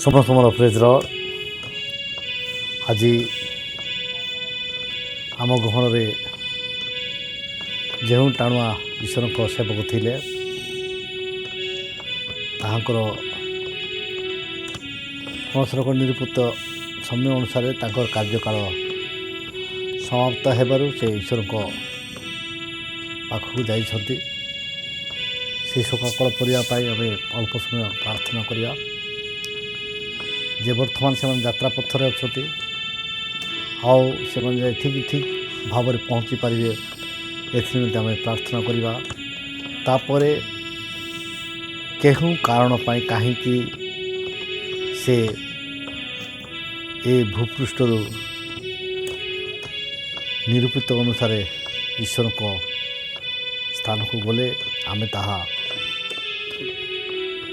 ସମସ୍ତଙ୍କର ପ୍ରେଜର ଆଜି ଆମ ଗହଣରେ ଯେଉଁ ଟାଣୁଆ ଈଶ୍ୱରଙ୍କ ସେବକ ଥିଲେ ତାହାଙ୍କର କୌଣସି ନିରୂପିତ ସମୟ ଅନୁସାରେ ତାଙ୍କର କାର୍ଯ୍ୟକାଳ ସମାପ୍ତ ହେବାରୁ ସେ ଈଶ୍ୱରଙ୍କ ପାଖକୁ ଯାଇଛନ୍ତି। ସେହି ଶୋକାକଳ କରିବା ପାଇଁ ଆମେ ଅଳ୍ପ ସମୟ ପ୍ରାର୍ଥନା କରିବା ଯେ ବର୍ତ୍ତମାନ ସେମାନେ ଯାତ୍ରା ପଥରେ ଅଛନ୍ତି ଆଉ ସେମାନେ ଯାଇ ଠିକ୍ ଭାବରେ ପହଞ୍ଚି ପାରିବେ ଏଥିନିମନ୍ତେ ଆମେ ପ୍ରାର୍ଥନା କରିବା। ତାପରେ କେଉଁ କାରଣ ପାଇଁ କାହିଁକି ସେ ଏ ଭୂପୃଷ୍ଠରୁ ନିରୂପିତ ଅନୁସାରେ ଈଶ୍ୱରଙ୍କ ସ୍ଥାନକୁ ଗଲେ ଆମେ ତାହା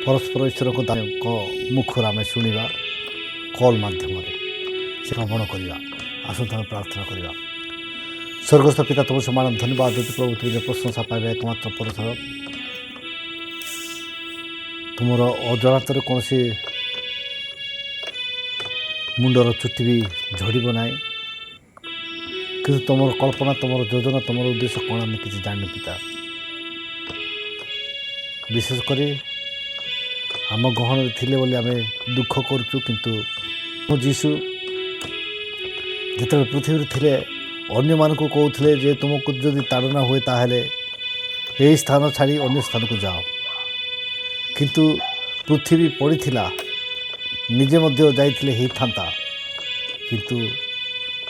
ପରସ୍ପର ଈଶ୍ୱରଙ୍କ ମୁଖରୁ ଆମେ ଶୁଣିବା କଲ୍ ମାଧ୍ୟମରେ ଶ୍ରବଣ କରିବା। ଆସନ୍ତୁ ଆମେ ପ୍ରାର୍ଥନା କରିବା। ସ୍ୱର୍ଗସ୍ଥ ପିତା ତୁମ ସମାନ ଧନ୍ୟବାଦ ଦେଉଛି ପ୍ରଭୁ, ତୁମେ ଯେ ପ୍ରଶଂସା ପାଇବା ଏକମାତ୍ର ପରଥର ତୁମର ଅଜଣାତରେ କୌଣସି ମୁଣ୍ଡର ଚୁଟି ବି ଝଡ଼ିବ ନାହିଁ, କିନ୍ତୁ ତୁମର କଳ୍ପନା, ତୁମର ଯୋଜନା, ତୁମର ଉଦ୍ଦେଶ୍ୟ କ'ଣ ଆମେ କିଛି ଜାଣିନୁ ପିତା। ବିଶେଷ କରି ଆମ ଗହଣରେ ଥିଲେ ବୋଲି ଆମେ ଦୁଃଖ କରୁଛୁ, କିନ୍ତୁ ଯୀଶୁ ଯେତେବେଳେ ପୃଥିବୀରେ ଥିଲେ ଅନ୍ୟମାନଙ୍କୁ କହୁଥିଲେ ଯେ ତୁମକୁ ଯଦି ତାଡ଼ନା ହୁଏ ତାହେଲେ ଏହି ସ୍ଥାନ ଛାଡ଼ି ଅନ୍ୟ ସ୍ଥାନକୁ ଯାଅ, କିନ୍ତୁ ପୃଥିବୀ ପଡ଼ିଥିଲା, ନିଜେ ମଧ୍ୟ ଯାଇଥିଲେ ହେଇଥାନ୍ତା, କିନ୍ତୁ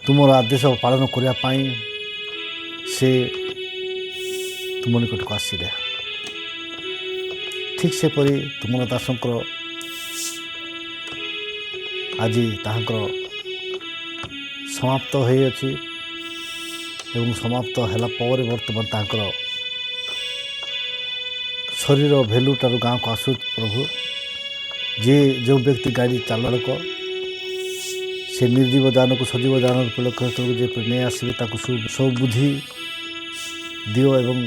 ତୁମର ଆଦେଶ ପାଳନ କରିବା ପାଇଁ ସେ ତୁମ ନିକଟକୁ ଆସିଲେ। ଠିକ୍ ସେପରି ତୁମର ଦାସଙ୍କର ଆଜି ତାହାଙ୍କର ସମାପ୍ତ ହୋଇଅଛି ଏବଂ ସମାପ୍ତ ହେଲା ପରେ ବର୍ତ୍ତମାନ ତାଙ୍କର ଶରୀର ଭେଲୁଠାରୁ ଗାଁକୁ ଆସୁ ପ୍ରଭୁ। ଯିଏ ଯେଉଁ ବ୍ୟକ୍ତି ଗାଡ଼ି ଚାଳକ ସେ ନିର୍ଜୀବ ଯାନକୁ ସଜୀବ ଯାନର ପିଲକ୍ଷେତ୍ରକୁ ଯେପରି ନେଇ ଆସିବେ ତାକୁ ସୁବୁଦ୍ଧି ଦିଅ ଏବଂ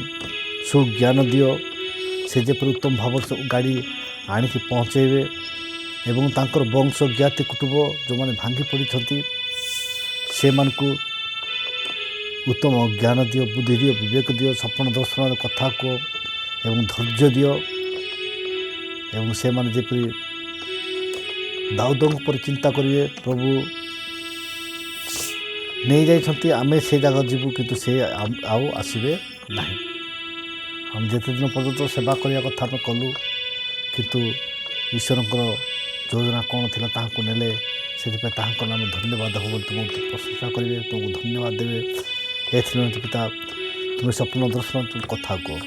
ସୁଜ୍ଞାନ ଦିଅ, ସେ ଯେପରି ଉତ୍ତମ ଭାବରେ ଗାଡ଼ି ଆଣିକି ପହଞ୍ଚାଇବେ ଏବଂ ତାଙ୍କର ବଂଶ ଜ୍ଞାତି କୁଟୁମ୍ବ ଯେଉଁମାନେ ଭାଙ୍ଗି ପଡ଼ିଛନ୍ତି ସେମାନଙ୍କୁ ଉତ୍ତମ ଜ୍ଞାନ ଦିଅ, ବୁଦ୍ଧି ଦିଅ, ବିବେକ ଦିଅ, ସ୍ୱପ୍ନ ଦର୍ଶନର କଥା କୁହ ଏବଂ ଧୈର୍ଯ୍ୟ ଦିଅ ଏବଂ ସେମାନେ ଯେପରି ଦାଉଦଙ୍କ ଉପରେ ଚିନ୍ତା କରିବେ ପ୍ରଭୁ ନେଇଯାଇଛନ୍ତି, ଆମେ ସେ ଜାଗା ଯିବୁ କିନ୍ତୁ ସେ ଆଉ ଆସିବେ ନାହିଁ। ଆମେ ଯେତେ ଦିନ ପର୍ଯ୍ୟନ୍ତ ସେବା କରିବା କଥା ଆମେ କଲୁ, କିନ୍ତୁ ଈଶ୍ୱରଙ୍କର ଯୋଜନା କ'ଣ ଥିଲା ତାହାକୁ ନେଲେ, ସେଥିପାଇଁ ତାହାଙ୍କ ନାମ ଧନ୍ୟବାଦ ହେବ ବୋଲି ତୁମକୁ ପ୍ରଶଂସା କରିବେ, ତୁମକୁ ଧନ୍ୟବାଦ ଦେବେ। ଏଥିନିମନ୍ତେ ପିତା ତୁମେ ସ୍ୱପ୍ନ ଦର୍ଶନ କଥା କୁହ।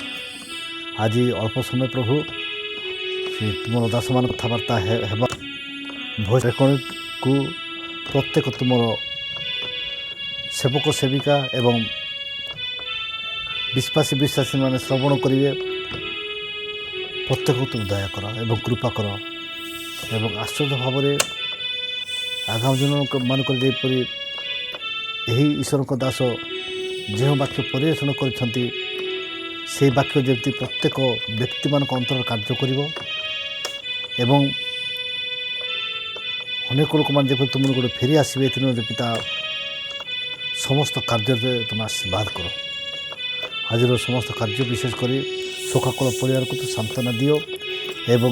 ଆଜି ଅଳ୍ପ ସମୟ ପ୍ରଭୁ ସେ ତୁମର ଦାସମାନ କଥାବାର୍ତ୍ତା ହେବା ଭଏସ୍ ରେକର୍ଡିଂକୁ ପ୍ରତ୍ୟେକ ତୁମର ସେବକ ସେବିକା ଏବଂ ବିଶ୍ୱାସୀମାନେ ଶ୍ରବଣ କରିବେ। ପ୍ରତ୍ୟେକକୁ ତୁମେ ଦୟା କର ଏବଂ କୃପା କର ଏବଂ ଆଶ୍ଚର୍ଯ୍ୟ ଭାବରେ ଆଗାମୀ ଦିନମାନଙ୍କରେ ଯେପରି ଏହି ଈଶ୍ୱରଙ୍କ ଦାସ ଯେଉଁ ବାକ୍ୟ ପରିବେଷଣ କରିଛନ୍ତି ସେହି ବାକ୍ୟ ଯେମିତି ପ୍ରତ୍ୟେକ ବ୍ୟକ୍ତିମାନଙ୍କ ଅନ୍ତରରେ କାର୍ଯ୍ୟ କରିବ ଏବଂ ଅନେକ ଲୋକମାନେ ଯେପରି ତୁମ ଗୋଟେ ଫେରି ଆସିବେ। ଏଥିନିମନ୍ତେ ପିତା ସମସ୍ତ କାର୍ଯ୍ୟରେ ତୁମେ ଆଶୀର୍ବାଦ କର। ଆଜିର ସମସ୍ତ କାର୍ଯ୍ୟ ବିଶେଷ କରି ଶୋକାକୁଳ ପରିବାରକୁ ତୁ ସାନ୍ତ୍ୱନା ଦିଅ ଏବଂ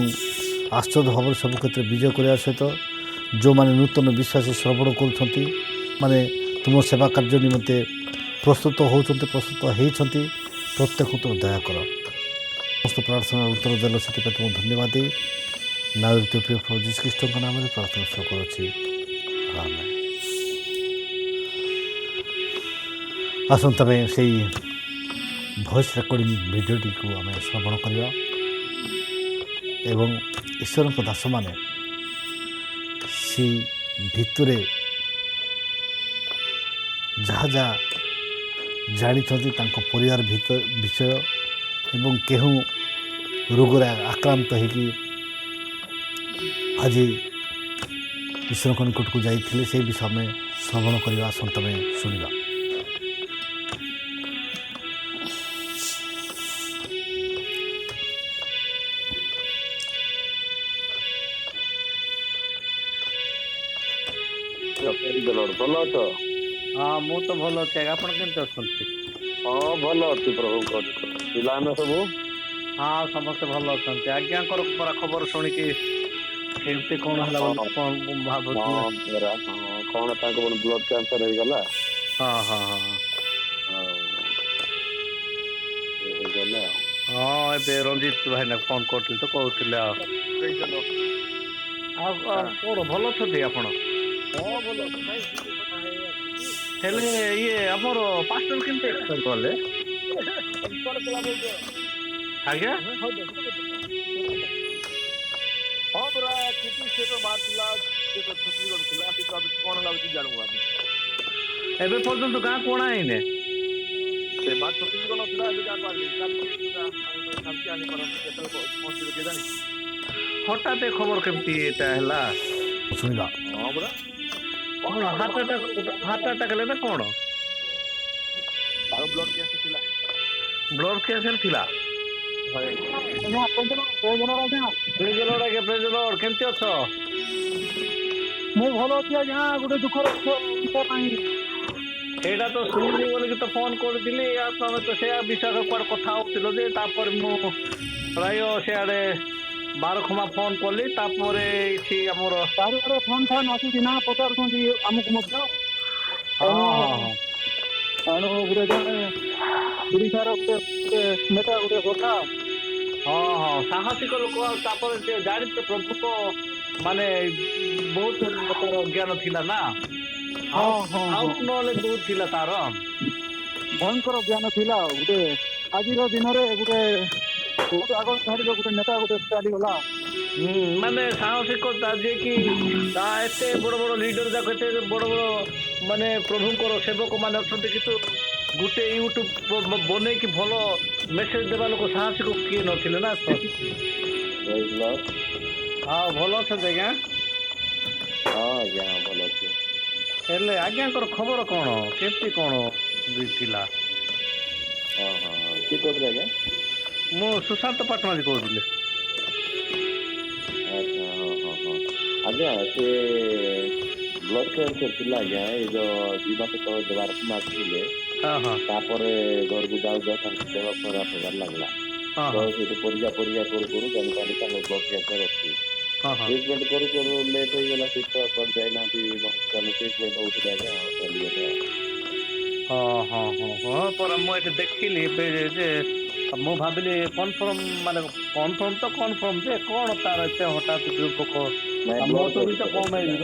ଆଶ୍ଚର୍ଯ୍ୟ ଭାବରେ ସବୁ କ୍ଷେତ୍ରରେ ବିଜୟ କରିବା ସହିତ ଯେଉଁମାନେ ନୂତନ ବିଶ୍ୱାସୀ ଶ୍ରବଣ କରୁଛନ୍ତି, ମାନେ ତୁମ ସେବା କାର୍ଯ୍ୟ ନିମନ୍ତେ ପ୍ରସ୍ତୁତ ହେଇଛନ୍ତି, ପ୍ରତ୍ୟେକକୁ ତୁମ ଦୟା କର। ସମସ୍ତ ପ୍ରାର୍ଥନାର ଉତ୍ତର ଦେଲ, ସେଥିପାଇଁ ତୁମକୁ ଧନ୍ୟବାଦ ଦେଇ ନାଗରିକ ପ୍ରିୟ ପ୍ରଭୁ ଯୀଶୁ ଖ୍ରୀଷ୍ଟଙ୍କ ନାମରେ ପ୍ରାର୍ଥନା କରୁଛି, ଆମେନ୍। ଆସନ୍ତୁ ଆମେ ସେଇ ଭଏସ୍ ରେକର୍ଡିଂ ଭିଡ଼ିଓଟିକୁ ଆମେ ଶ୍ରବଣ କରିବା ଏବଂ ଈଶ୍ୱରଙ୍କ ଦାସମାନେ ସେଇ ଭିତରେ ଯାହା ଯାହା ଜାଣିଛନ୍ତି ତାଙ୍କ ପରିବାର ବିଷୟ ଏବଂ କେଉଁ ରୋଗରେ ଆକ୍ରାନ୍ତ ହେଇକି ଆଜି ଈଶ୍ୱରଙ୍କ ନିକଟକୁ ଯାଇଥିଲେ ସେହି ବିଷୟ ଆମେ ଶ୍ରବଣ କରିବା। ଆସନ୍ତୁ ଆମେ ଶୁଣିବା। ଭଲ ଅଛ? ହଁ ମୁଁ ତ ଭଲ ଅଛି ଆଜ୍ଞା। ଆପଣ କେମିତି ଅଛନ୍ତି? ହଁ ଭଲ ଅଛି ପ୍ରଭୁଙ୍କ ପିଲାମାନେ ସବୁ ହଁ ସମସ୍ତେ ଭଲ ଅଛନ୍ତି। ଆଜ୍ଞାଙ୍କର ପରା ଖବର ଶୁଣିକି କେମିତି କଣ ହେଲା ହଁ ବୋଲି କଣ ମୁଁ ଭାବୁଥିଲି। ପରା କଣ ତାଙ୍କ ବ୍ଲଡ କ୍ୟାନ୍ସର ହେଇଗଲା ହଁ ହଁ ହଁ ଆଉ ହେଇଗଲେ ଆଉ ହଁ ଏବେ ରଞ୍ଜିତ ଭାଇନା ଫୋନ କରିଥିଲେ ତ କହୁଥିଲେ ଆଉ କଣ ଭଲ ଅଛନ୍ତି ଆପଣ? ହଁ ଭଲ ଅଛି ଭାଇ ଟିକେ କଥା ହେଇ ଆସିଛି। ହେଲେ ଇଏ ଆମର ପାଷ୍ଟର କେମିତି ଏକ୍ସପାୟାର କଲେ? ଆଜ୍ଞା ହଁ ପରା କିଛି ସେ ତ ବାହାରିଥିଲା ସେ ତ ଛତିଶଗଡ଼ ଥିଲା ସେ ତ କଣ ଲାଗୁଛି ଜାଣିବୁ ଆମେ ଏବେ ପର୍ଯ୍ୟନ୍ତ ଗାଁ କଣା ହେଇନି। ସେ ମା ଛତିଶଗଡ଼ ଥିଲା ଏବେ କାଲି ଆଣିପାରନ୍ତି କେତେବେଳେ ପହଞ୍ଚିବେ କେଜାଣି। ହଠାତ୍ ଏ ଖବର କେମିତି ଏଟା ହେଲା? ଶୁଣିଲା ହଁ ପରା କଣ ହାର୍ଟ ଆଟାକ୍ ହେଲେ ନା କଣ? ତାର ବ୍ଲଡ କ୍ୟାନ୍ସର ଥିଲା। ବ୍ଲଡ କ୍ୟାନ୍ସର ଥିଲା। ପ୍ରେଜ ଲର୍ଡ କେମିତି ଅଛ? ମୁଁ ଭଲ ଅଛି ଆଜ୍ଞା। ଗୋଟେ ଦୁଃଖର ବିଷୟ ପାଇଁ ସେଇଟା ତ ଶୁଣିବି ବୋଲିକି ତ ଫୋନ କରିଥିଲି ଆଉ ତମେ ତ ସେଇଆ ବିଷୟରେ କୁଆଡେ କଥା ହଉଥିଲ ଯେ ତାପରେ ମୁଁ ପ୍ରାୟ ସେଆଡେ ବାରଖମା ଫୋନ କଲି ତାପରେ ଏଇଠି ଆମର ଚାରିଆଡେ ଫୋନ୍ ଫାନ୍ ଆସୁଛି ନା ପଚାରୁଛନ୍ତି ଆମକୁ ମଧ୍ୟ ହଁ ଏଣୁ ହଁ ହଁ ଏଣୁ ଗୋଟେ ଜଣେ ଓଡିଶାର ଗୋଟେ ନେତା ଗୋଟେ କଥା ହଁ ହଁ ସାହସିକ ଲୋକ ଆଉ ତାପରେ ସେ ଜାଣିଛ ପ୍ରଭୁଙ୍କ ମାନେ ବହୁତ ତାର ଜ୍ଞାନ ଥିଲା ନା ହଁ ହଁ ହଁ ଆଉଟ ନହେଲେ ବହୁତ ଥିଲା ତାର ଭୟଙ୍କର ଜ୍ଞାନ ଥିଲା ଆଉ ଗୋଟେ ଆଜିର ଦିନରେ ଗୋଟେ ବହୁତ ଆଗ ଧାଡିର ଗୋଟେ ନେତା ଗୋଟେ ଚାଲିଗଲା। ହୁଁ ମାନେ ସାହସିକତା ଯିଏ କି ତା ଏତେ ବଡ ବଡ ଲିଡର ଯାକ ଏତେ ବଡ ବଡ ମାନେ ପ୍ରଭୁଙ୍କର ସେବକ ମାନେ ଅଛନ୍ତି କିନ୍ତୁ ଗୋଟେ ୟୁଟ୍ୟୁବ ବନେଇକି ଭଲ ମେସେଜ ଦେବା ଲୋକ ସାହସିକ କିଏ ନଥିଲେ ନା ତ ଆଉ ଭଲ ଅଛନ୍ତି ଆଜ୍ଞା। ହଁ ଆଜ୍ଞା ହଁ ଭଲ ଅଛି। ହେଲେ ଆଜ୍ଞାଙ୍କର ଖବର କଣ କେମିତି କଣ ଥିଲା? ହଁ ହଁ ହଁ କିଏ କହୁଥିଲେ ଆଜ୍ଞା? ମୁଁ ସୁଶାନ୍ତ ପାଟଣାଜୀ କହୁଥିଲି। ଆଚ୍ଛା ହଁ ହଁ ହଁ ଆଜ୍ଞା ସେ ବ୍ଲଡ କ୍ୟାନ୍ସର ଥିଲା ଆଜ୍ଞା ଏଇ ଯୋଉ 2 ମାସ ତଳେ ଦେବାର ଆସିଥିଲେ। ହଁ ହଁ ତାପରେ ଘରକୁ ଯାଉ ଯାଉ ତାଙ୍କ ଦେହ ଖରାପ ହେବାର ଲାଗିଲା ହଁ ତ ହଁ ସେଇଠୁ ପରୀକ୍ଷା କରୁ କରୁ ଜାଣିପାରିଲି ତାଙ୍କର ବ୍ଲଡ କ୍ୟାନ୍ସର ଅଛି। ହଁ ହଁ ଟ୍ରିଟମେଣ୍ଟ କରୁ କରୁ ଲେଟ୍ ହେଇଗଲା ସେ ତ କୁଆଡେ ଯାଇନାହାନ୍ତି ହସ୍ପିଟାଲ ଟ୍ରିଟମେଣ୍ଟ ହଉଥିଲେ ଆଜ୍ଞା ଚାଲିଗଲେ ଆଉ। ହଁ ହଁ ହଁ ହଁ ପରା ମୁଁ ଏଠି ଦେଖିଲି ଏବେ ଯେ ମୁଁ ଭାବିଲି କନଫର୍ମ ମାନେ କନଫର୍ମ ତ କନଫର୍ମ ଯେ କଣ ତାର ଏତେ ହଠାତ୍ ଯୁବକ ନାଇଁ ଆଉ ମୋ ବ୍ଲଡ ତ ବି ତ କ୍ୟାନ୍ସର କମ ଥିଲା ଏଜ୍ ର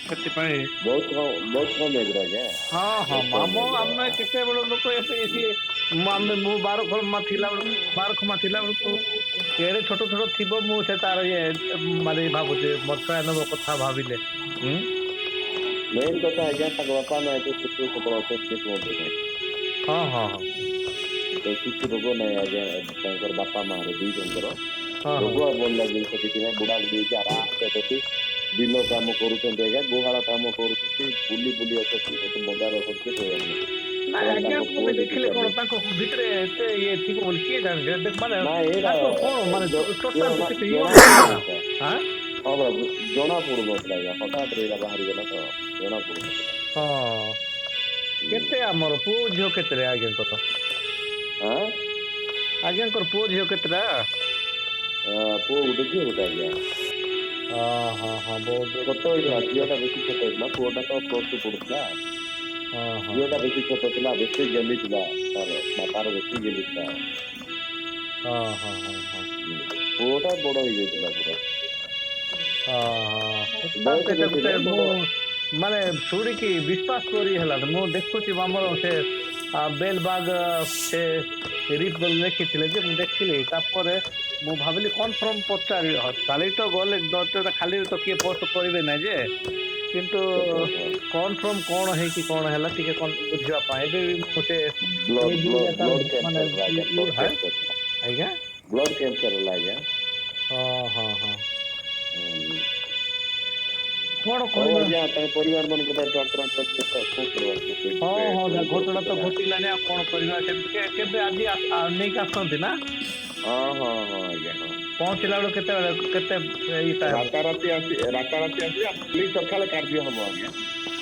ସେଥିପାଇଁ ବହୁତ କମ ଏଜ୍ ର ଆଜ୍ଞା। ହଁ ହଁ ବହୁତ କମ ଏଜ ର ଆମେ କେତେବେଳ ଲୋକ ଏବେ ମୁଁ ବାରଖମା ଥିଲା ବେଳକୁ ଏଡେ ଛୋଟ ଛୋଟ ଥିବ ମୁଁ ସେ ତାର ଇଏ ମାନେ ଭାବୁଛି ମଥା ନବ କଥା ଭାବିଲେ ହୁଁ ମେନ୍ କଥା ଆଜ୍ଞା ତାଙ୍କ ବାପା ମା ଏବେ ସୁସ୍ଥ ସବଳ ଅଛନ୍ତି କୁହନ୍ତୁ ନାହିଁ। ହଁ ହଁ ହଁ କିଛି ରୋଗ ନାହିଁ ଆଜ୍ଞା ତାଙ୍କର ବାପା ମା ର ଦୁଇ ଜଣଙ୍କର ହଁ ହଁ ରୋଗ ବଢିଆ ଜିନିଷ କିଛି ନାହିଁ ବୁଢା ବୁଢୀ ହେଇକି ଆରାମସେ ଅଛନ୍ତି। ବିଲ କାମ କରୁଛନ୍ତି ଆଜ୍ଞା ଗୁହାଳ କାମ କରୁଛନ୍ତି ବୁଲି ବୁଲି ଅଛନ୍ତି ଏଠି ବଜାର ଅଛନ୍ତି କହିବାର ନାହିଁ। ନାଇଁ ସେମାନେ ଆଜ୍ଞା ତାଙ୍କ କୁ ପୁଅ ବି ଯଦି ଦେଖିଲେ କଣ ଚାଲି ତାଙ୍କ ଭିତରେ ଏତେ ଇଏ ଥିବ ବୋଲି କିଏ ଜାଣିଛି ମାନେ ନା ଏଇଟା ତାଙ୍କ କଣ ମାନେ ଟୋଟାଲ ଜଣା ତ କିଛି ଇଏ ଜଣା ନଥିଲା ନା ପଡୁନଥିଲା ଆଁ ହଁ ବାବୁ ଜଣା ପଡୁନଥିଲା ଆଜ୍ଞା ହଠାତ୍ ଏଇଟା ବାହାରିଗଲା ତ ଜଣା ପଡୁନଥିଲା। ହଁ କେତେ ଆମର ପୁଅ ଝିଅ କେତେରେ ଆଜ୍ଞାଙ୍କର? ଆଁ ଆଜ୍ଞାଙ୍କର ପୁଅ ଝିଅ କେତେଟା? ପୁଅ ଗୋଟେ ଝିଅ ଗୋଟେ ଆଜ୍ଞା। ଅ ହଁ ହଁ ବହୁତ ଛୋଟ ହେଇଥିଲା ଝିଅ ଟା ବେଶୀ ଛୋଟ ହେଇଥିଲା ପୁଅଟା ତ ପ୍ଲସ ଟୁ ପଢୁଥିଲା। ହଁ ହଁ ଝିଅ ଟା ହଁ ବେଶୀ ଛୋଟ ଥିଲା ବେଶୀ ଗେହ୍ଲି ଥିଲା ତାର ବାପାର ବେଶୀ ଗେହ୍ଲି ଥିଲା। ହଁ ହଁ ହଁ ହଁ ପୁଅ ଟା ବଡ ହେଇଯାଇଥିଲା ପୁରା। ହଠାତ୍ ବୟସ ଏଟା ବେଶୀ ଗୋଟେ ନାହିଁ ବଡ ମୁଁ ମାନେ ଶୁଣିକି ବିଶ୍ୱାସ କରି ହେଲାନି ମୁଁ ଦେଖୁଛି ଆମର ସେ ବେଲବାଗ ସେ ଲେଖିଥିଲେ ଯେ ମୁଁ ଦେଖିଲି ତାପରେ ମୁଁ ଭାବିଲି କନଫର୍ମ ପଚାରିବି କାଲି ତ ଗଲେ ଖାଲି ତ କିଏ ପୋଷ୍ଟ କରିବେ ନାହିଁ ଯେ କିନ୍ତୁ କନଫର୍ମ କଣ ହେଇକି କଣ ହେଲା ଟିକେ ବୁଝିବା ପାଇଁ ଏବେ ବି ମୁଁ ସେ ବ୍ଲଡ ମାନେ କ୍ୟାନ୍ସର ଆଜ୍ଞା ବ୍ଲଡ କ୍ୟାନ୍ସର ଆଜ୍ଞା ବ୍ଲଡ କ୍ୟାନ୍ସର ହେଲା ଆଜ୍ଞା। ହଁ ହଁ ହଁ ହୁଁ କଣ ହଉ କରିବା ଆଜ୍ଞା ତାଙ୍କ ପରିବାର ମାନଙ୍କ ପାଇଁ ପ୍ରାର୍ଥନା କରନ୍ତୁ ହଁ ହଁ ପ୍ରଭୁଙ୍କର ଘଟଣା ତ କୃପା ଘଟିଲାନି ଆଉ କଣ କରିବା ସେମିତି କେବେ ଆଜି ନେଇକି ଆସୁଛନ୍ତି ନା ହଁ ହଁ ହଁ ଆଜ୍ଞା ହଁ ପହଞ୍ଚିଲା ବେଳକୁ କେତେବେଳେ କେତେ ଏଇଟା ହେବ ରାତାରାତି ଆସିବେ କାଲି ସକାଳେ କାର୍ଯ୍ୟ ହବ ଆଜ୍ଞା।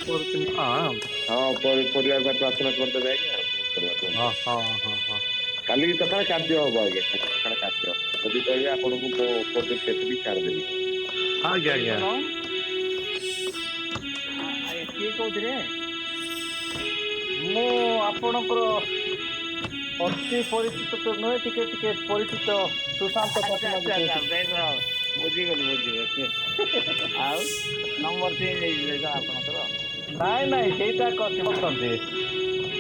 କରୁଛନ୍ତି ହଁ ହଁ ପରିବାର ପାଇଁ ପ୍ରାର୍ଥନା କରିଦେବେ ଆଜ୍ଞା ଆଉ କଣ କରିବା କୁହନ୍ତୁ। ହଁ ହଁ ହଁ ହଁ କାଲି ସକାଳେ କାର୍ଯ୍ୟ ହବ ଆଜ୍ଞା, କାଲି ସକାଳେ କାର୍ଯ୍ୟ ହବ। ଯଦି କହିବେ ଆପଣଙ୍କୁ ମୋ ଉପର କେତେ ବି ଛାଡ଼ିଦେବି। ଆଜ୍ଞା ଆଜ୍ଞା ଆଜ୍ଞା କିଏ କହୁଥିଲେ? ମୁଁ ଆପଣଙ୍କର ଅତି ପରିଚିତ ତ ନୁହେଁ, ଟିକେ ଟିକେ ପରିଚିତ ସୁଶାନ୍ତ ପାଟନାୟକ କହୁଥିଲି। ବୁଝିଗଲି ଆଉ ନମ୍ବର ଚେଞ୍ଜ ହେଇଯିବେ ତ ଆପଣଙ୍କର? ନାଇଁ ସେଇଟା କରୁଛନ୍ତି।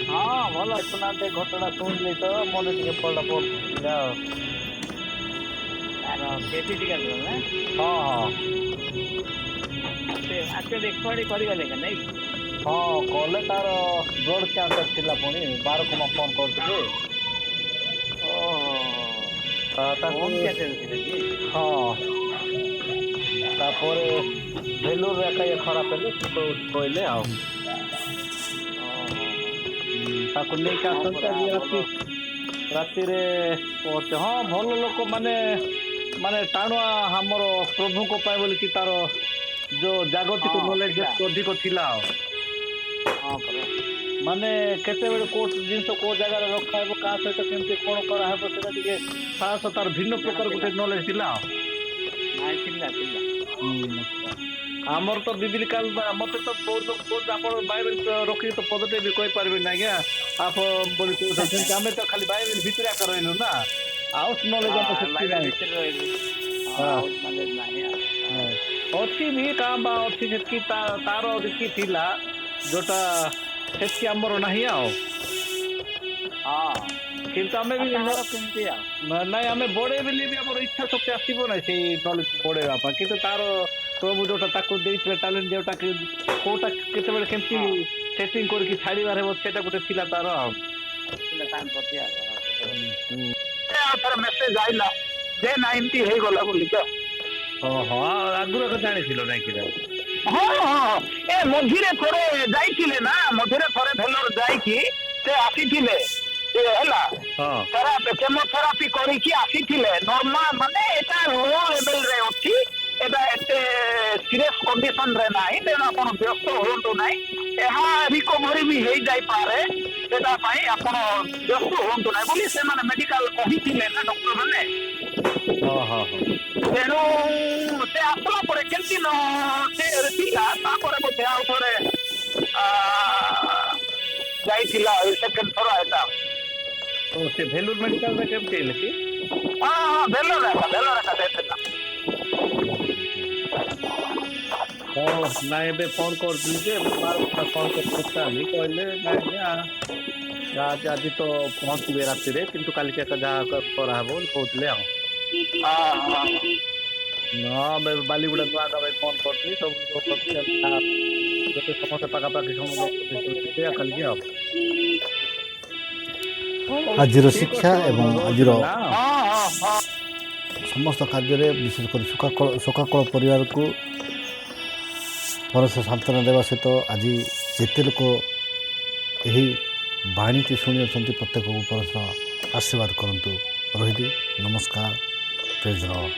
ହଁ ଭଲ ଦେଖୁନାହାନ୍ତି ଘଟଣା ଶୁଣିଲି ତ ମନେ ଟିକେ ପଡିଲା ଆଉ। ତାର କେସିଟି କାଟିଲ ନା? ହଁ ଆଜକେ ଦେଖୁଆଡି କରିଗଲେ କି ନାଇଁ? ହଁ କଲେ ତାର ବ୍ଲଡ କ୍ୟାନ୍ସର ଥିଲା, ପୁଣି ବାରକୁ ମୁଁ ଫୋନ କରିଥିଲି। ତାକୁ ହଁ ତାପରେ ଭେଲୁରରେ ଏକା ଖରାପ ହେଲେ ସେ କହିଲେ ଆଉ। ତାକୁ ନେଇକି ଆସନ୍ତି ଆଜି ରାତିରେ ପହଞ୍ଚେ। ହଁ ଭଲ ଲୋକ ମାନେ ଟାଣୁଆ ଆମର ପ୍ରଭୁଙ୍କ ପାଇଁ ବୋଲିକି ତାର ଯୋଉ ଜାଗତିକ ନଲେଜ ଅଧିକ ଥିଲା ଆଉ। ମାନେ କେତେବେଳେ କୋଉ ଜିନିଷ କୋଉ ଜାଗାରେ ରଖା ହେବ, କାହା ସହିତ କେମିତି କଣ କରାହବ, ସେଇଟା ଟିକେ ସାହସ ତାର ଭିନ୍ନ ପ୍ରକାର ଗୋଟେ ନଲେଜ ଥିଲା ଆଉ। ଆମର ତ ବିବିଲିକାଲ ମତେ ତ ବହୁତ ଆପଣ ବାଇବେଲ ରଖିକି ତ ପଦଟେ ବି କହିପାରିବେନି ଆଜ୍ଞା। ଆପଣ ବୋଲି କହୁଛନ୍ତି, ଆମେ ତ ଖାଲି ବାଇବେଲ ଭିତରେ ଏକା ରହିଲୁ ନା। ଆଉଟ ନଲେଜ ଆମର ସେତିକି ନାହିଁ। ଅଛି ବି କାଁ ଭାଁ ଅଛି ସେତିକି ତାର ଯେତିକି ଥିଲା ଯୋଉଟା ସେତିକି ଆମର ନାହିଁ ଆଉ। କିନ୍ତୁ ଆମେ ବି ନାଇଁ ଆମେ ବଢେଇ ବେଲି ବି ଆମର ଇଚ୍ଛା ଶକ୍ତି ଆସିବ ନାହିଁ ସେଇ ନଲେଜ ବଢେଇବା ପାଇଁ। କିନ୍ତୁ ତାର ପ୍ରଭୁ ଯୋଉଟା ତାକୁ ଦେଇଥିଲେ ଟ୍ୟାଲେଣ୍ଟ, ଯୋଉଟା କୋଉଟା କେତେବେଳେ କେମିତି ସେଟିଂ କରିକି ଛାଡିବାର ହେବ, ସେଇଟା ଗୋଟେ ଥିଲା ତାର ଆଉ। ଆଉ ଥରେ ମେସେଜ ଆଇଲା ଯେ ନା ଏମିତି ହେଇଗଲା ବୋଲିକା। ଓହୋ ଆଗରୁ ଏକା ଜାଣିଥିଲ ନାଇଁ କି? ହଁ ହଁ ଏ ମଝିରେ ଥରେ ଯାଇଥିଲେ ନା, ମଝିରେ ଥରେ ଭେଲୋର ଯାଇକି ସେ ଆସିଥିଲେ ହେଲା। କେମୋଥେରାପି କରିକି ଆସିଥିଲେ। ନର୍ମାଲ ମାନେ ଏଟା ଲୋ ଲେବଲରେ ଅଛି, ଏଟା ଏତେ ସିରିୟସ କଣ୍ଡିସନ ରେ ନାହିଁ, ତେଣୁ ଆପଣ ବ୍ୟସ୍ତ ହୁଅନ୍ତୁ ନାହିଁ। ଏହା ରିକଭରି ବି ହେଇଯାଇପାରେ, ସେଟା ପାଇଁ ଆପଣ ବ୍ୟସ୍ତ ହୁଅନ୍ତୁ ନାହିଁ ବୋଲି ସେମାନେ ମେଡିକାଲ କହିଥିଲେ ନା ଡକ୍ଟର ମାନେ। ତେଣୁ ସେ ଆସିଲା ପରେ କେମିତି ନ ସେ ଥିଲା, ତାପରେ ବୋଧେ ଆଉ ଥରେ ଯାଇଥିଲା ସେକେଣ୍ଡ ଥର ଏଟା। ସେ ଭେଲୁର ମେଡିକାଲରେ କେମିତି ହେଲେ କି? ହଁ ଭେଲୋର ଏକା ଯାଇଥିଲା। ହଉ ନାଇଁ ଏବେ ଫୋନ କରୁଥିଲି ଯେ ଫୋନ କରି ପଚାରିଲି, କହିଲେ ନାଇଁ ଆଜି ତ ପହଞ୍ଚିବେ ରାତିରେ, କିନ୍ତୁ କାଲିକି ଏକା ଯାହା କରାହବ ବୋଲି କହୁଥିଲେ ଆଉ। ହଁ ବାଲିଗୁଡା ନୂଆ ଭାଇ ଫୋନ କରିଥିଲି, ସବୁ କେତେ ସମସ୍ତେ ପାଖାପାଖି ସମସ୍ତେ କାଲିକି ଆଉ। ଆଜିର ଠିକ ଶିକ୍ଷା ଅଛି ବାବୁ, ଏବଂ ରହୁଛି ଆଜିର ନହେଲେ ସମସ୍ତ କାର୍ଯ୍ୟରେ ବିଶେଷ କରି ଶୋକାକଳ ପରିବାରକୁ ଭରସା ସାନ୍ତ୍ୱନା ଦେବା ସହିତ, ଆଜି ଯେତେ ଲୋକ ଏହି ବାଣୀଟି ଶୁଣି ଅଛନ୍ତି ପ୍ରତ୍ୟେକଙ୍କୁ ପରସ୍ପର ଆଶୀର୍ବାଦ କରନ୍ତୁ। ରହିଲି, ନମସ୍କାର, ପ୍ରେଜ୍ ଦ ଲର୍ଡ।